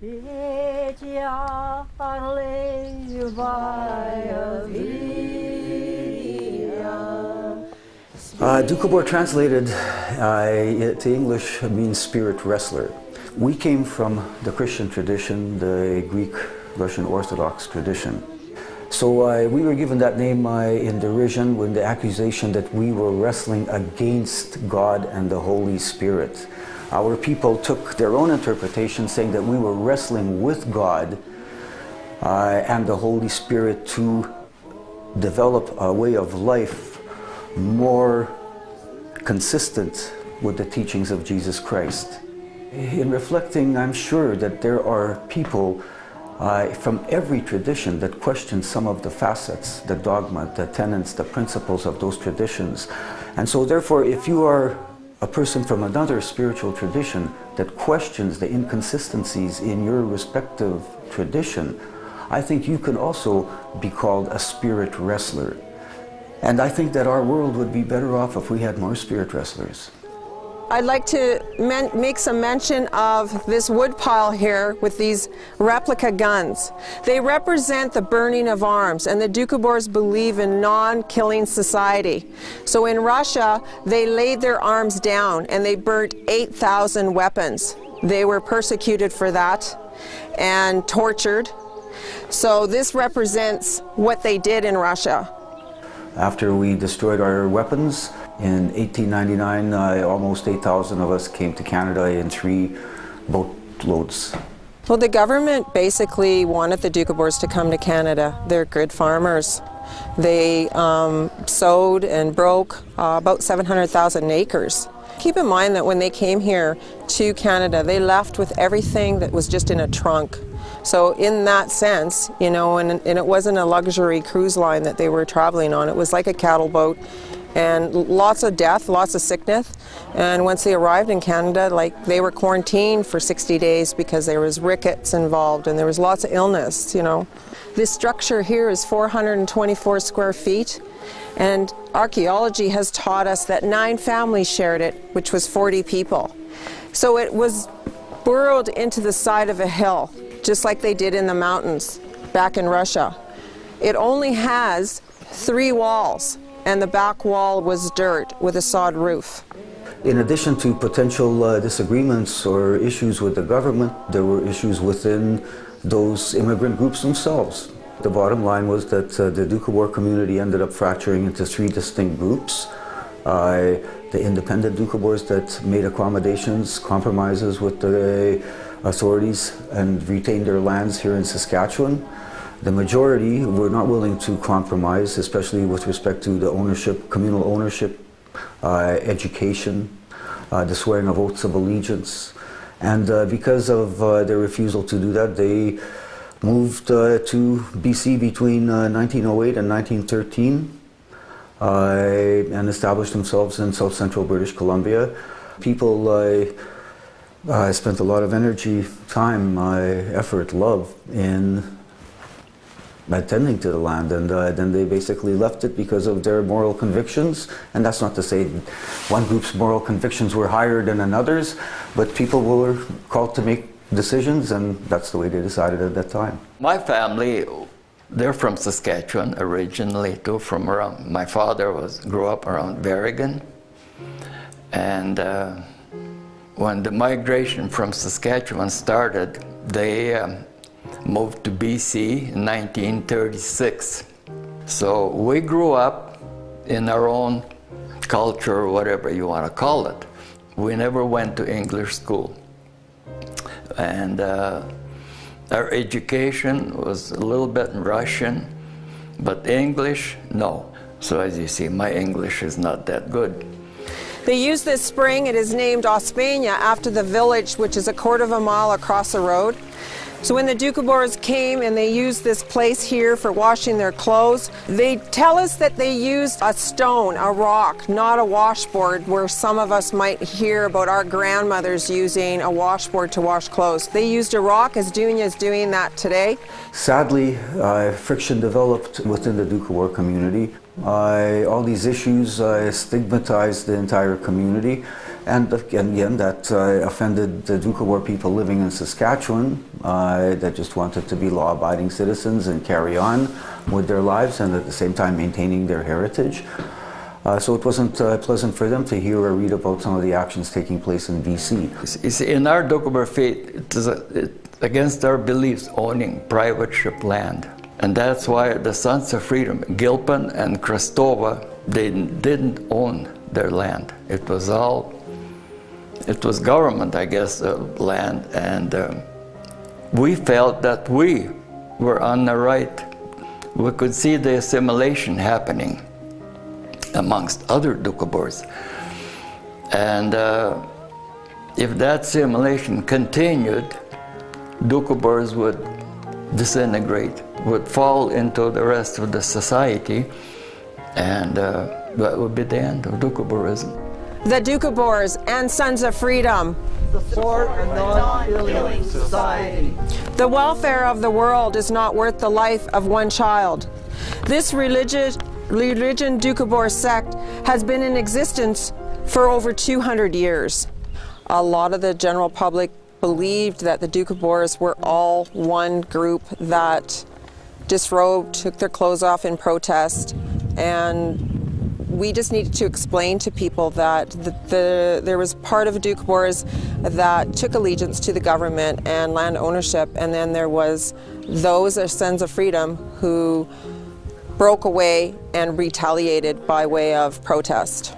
Doukhobor translated to English means spirit wrestler. We came from the Christian tradition, the Greek Russian Orthodox tradition. So we were given that name in derision with the accusation that we were wrestling against God and the Holy Spirit. Our people took their own interpretation, saying that we were wrestling with God and the Holy Spirit to develop a way of life more consistent with the teachings of Jesus Christ. In reflecting, I'm sure that there are people from every tradition that question some of the facets, the dogma, the tenets, the principles of those traditions. And so therefore, if you are a person from another spiritual tradition that questions the inconsistencies in your respective tradition, I think you can also be called a spirit wrestler. And I think that our world would be better off if we had more spirit wrestlers. I'd like to make some mention of this wood pile here with these replica guns. They represent the burning of arms, and the Doukhobors believe in non-killing society. So in Russia, they laid their arms down and they burnt 8,000 weapons. They were persecuted for that and tortured. So this represents what they did in Russia. After we destroyed our weapons, in 1899, almost 8,000 of us came to Canada in 3 boatloads. Well, the government basically wanted the Doukhobors to come to Canada. They're good farmers. They sowed and broke about 700,000 acres. Keep in mind that when they came here to Canada, they left with everything that was just in a trunk. So in that sense, you know, and it wasn't a luxury cruise line that they were traveling on. It was like a cattle boat, and lots of death, lots of sickness. And once they arrived in Canada, like, they were quarantined for 60 days because there was rickets involved and there was lots of illness, you know. This structure here is 424 square feet, and archaeology has taught us that 9 families shared it, which was 40 people. So it was burrowed into the side of a hill, just like they did in the mountains back in Russia. It only has 3 walls, and the back wall was dirt with a sod roof. In addition to potential disagreements or issues with the government, there were issues within those immigrant groups themselves. The bottom line was that the Doukhobor community ended up fracturing into 3 distinct groups. The independent Doukhobors that made accommodations, compromises with the authorities and retained their lands here in Saskatchewan. The majority were not willing to compromise, especially with respect to the ownership, communal ownership, education, the swearing of oaths of allegiance. And because of their refusal to do that, they moved to BC between 1908 and 1913 and established themselves in South Central British Columbia. People spent a lot of energy, time, effort, love in attending to the land, and then they basically left it because of their moral convictions. And that's not to say one group's moral convictions were higher than another's, but people were called to make decisions, and that's the way they decided at that time. My family, they're from Saskatchewan originally too, from around, my father grew up around Berrigan, and when the migration from Saskatchewan started, they moved to BC in 1936. So we grew up in our own culture, or whatever you want to call it. We never went to English school. And our education was a little bit in Russian, but English, no. So as you see, my English is not that good. They use this spring, it is named Ospenia, after the village, which is a quarter of a mile across the road. So when the Doukhobors came and they used this place here for washing their clothes, they tell us that they used a stone, a rock, not a washboard, where some of us might hear about our grandmothers using a washboard to wash clothes. They used a rock, as Dunya is doing that today. Sadly, friction developed within the Doukhobor community. All these issues stigmatized the entire community, and again that offended the Doukhobor people living in Saskatchewan that just wanted to be law-abiding citizens and carry on with their lives and at the same time maintaining their heritage. So it wasn't pleasant for them to hear or read about some of the actions taking place in BC. You see, in our Doukhobor faith, it's against our beliefs owning private ship land. And that's why the Sons of Freedom, Gilpin and Cristova, they didn't own their land. It was government, I guess, land, and we felt that we were on the right. We could see the assimilation happening amongst other Doukhobors. And if that assimilation continued, Doukhobors would disintegrate, would fall into the rest of the society, and that would be the end of Doukhoborism. The Doukhobors and Sons of Freedom support a non-killing society. The welfare of the world is not worth the life of one child. This religion Doukhobor sect has been in existence for over 200 years. A lot of the general public believed that the Doukhobors were all one group that disrobed, took their clothes off in protest, and we just needed to explain to people that there was part of Doukhobors that took allegiance to the government and land ownership, and then there was those Sons of Freedom who broke away and retaliated by way of protest.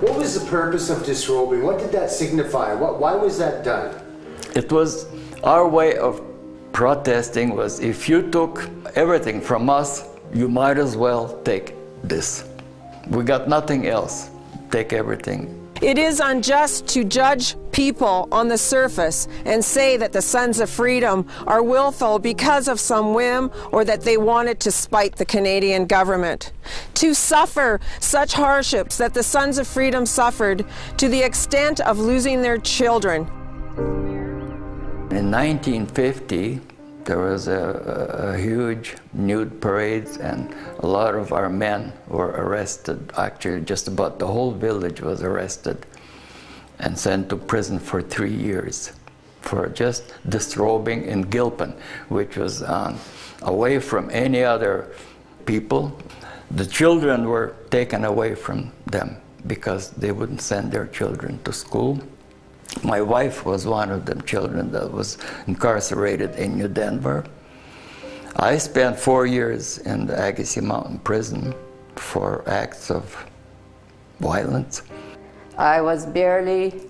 What was the purpose of disrobing? What did that signify? Why was that done? It was our way of protesting was, if you took everything from us, you might as well take this. We got nothing else. Take everything. It is unjust to judge people on the surface and say that the Sons of Freedom are willful because of some whim or that they wanted to spite the Canadian government. To suffer such hardships that the Sons of Freedom suffered to the extent of losing their children. In 1950, there was a huge nude parade, and a lot of our men were arrested. Actually, just about the whole village was arrested and sent to prison for 3 years for just disrobing in Gilpin, which was away from any other people. The children were taken away from them because they wouldn't send their children to school. My wife was one of them children that was incarcerated in New Denver. I spent 4 years in the Agassiz Mountain Prison for acts of violence. I was barely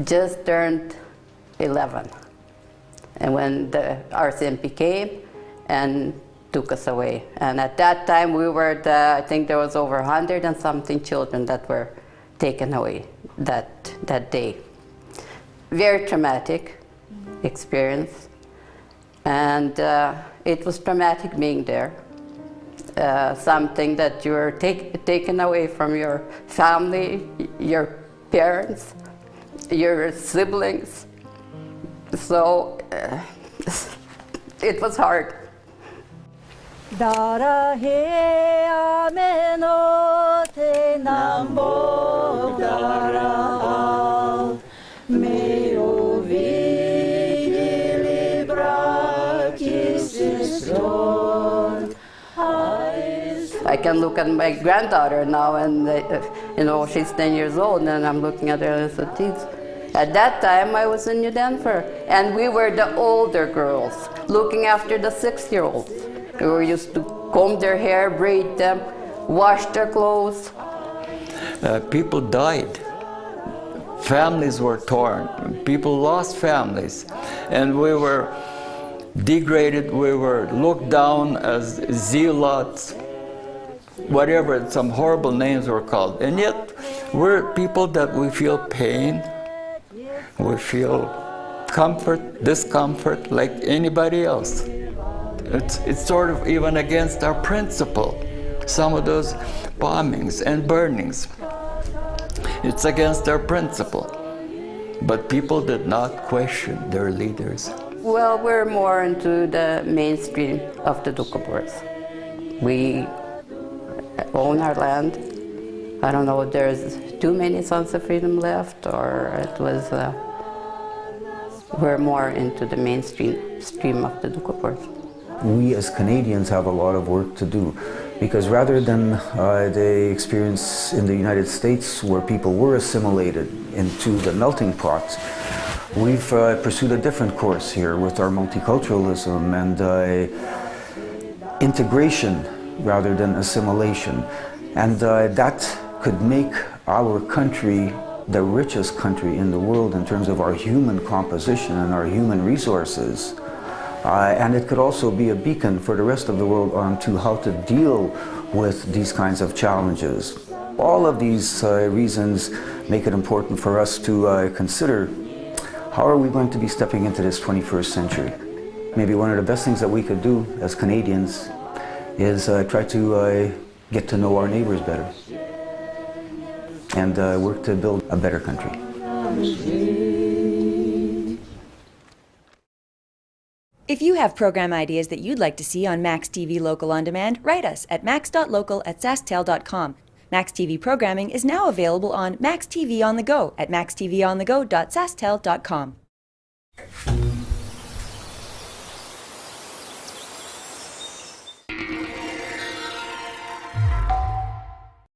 just turned 11, and when the RCMP came and took us away. And at that time we were I think there was over 100 and something children that were taken away that day. Very traumatic experience, and it was traumatic being there. Something that you were taken away from your family, your parents, your siblings. So it was hard. I can look at my granddaughter now, and you know, she's 10 years old, and I'm looking at her and I said, geez. At that time, I was in New Denver, and we were the older girls, looking after the 6-year-olds. We were used to comb their hair, braid them, wash their clothes. People died. Families were torn. People lost families. And we were degraded. We were looked down as zealots, whatever, some horrible names were called. And yet, we're people that we feel pain. We feel comfort, discomfort, like anybody else. It's sort of even against our principle. Some of those bombings and burnings, it's against our principle. But people did not question their leaders. Well, we're more into the mainstream of the Doukhobors. We own our land. I don't know if there's too many Sons of Freedom left, or it was, we're more into the stream of the Doukhobors. We as Canadians have a lot of work to do, because rather than the experience in the United States where people were assimilated into the melting pot, we've pursued a different course here with our multiculturalism and integration rather than assimilation. And that could make our country the richest country in the world in terms of our human composition and our human resources. And it could also be a beacon for the rest of the world on to how to deal with these kinds of challenges. All of these reasons make it important for us to consider how are we going to be stepping into this 21st century. Maybe one of the best things that we could do as Canadians is try to get to know our neighbors better and work to build a better country. If you have program ideas that you'd like to see on Max TV Local On Demand, write us at max.local@sasktel.com. Max TV programming is now available on Max TV on the Go at maxtvonthego.sasktel.com.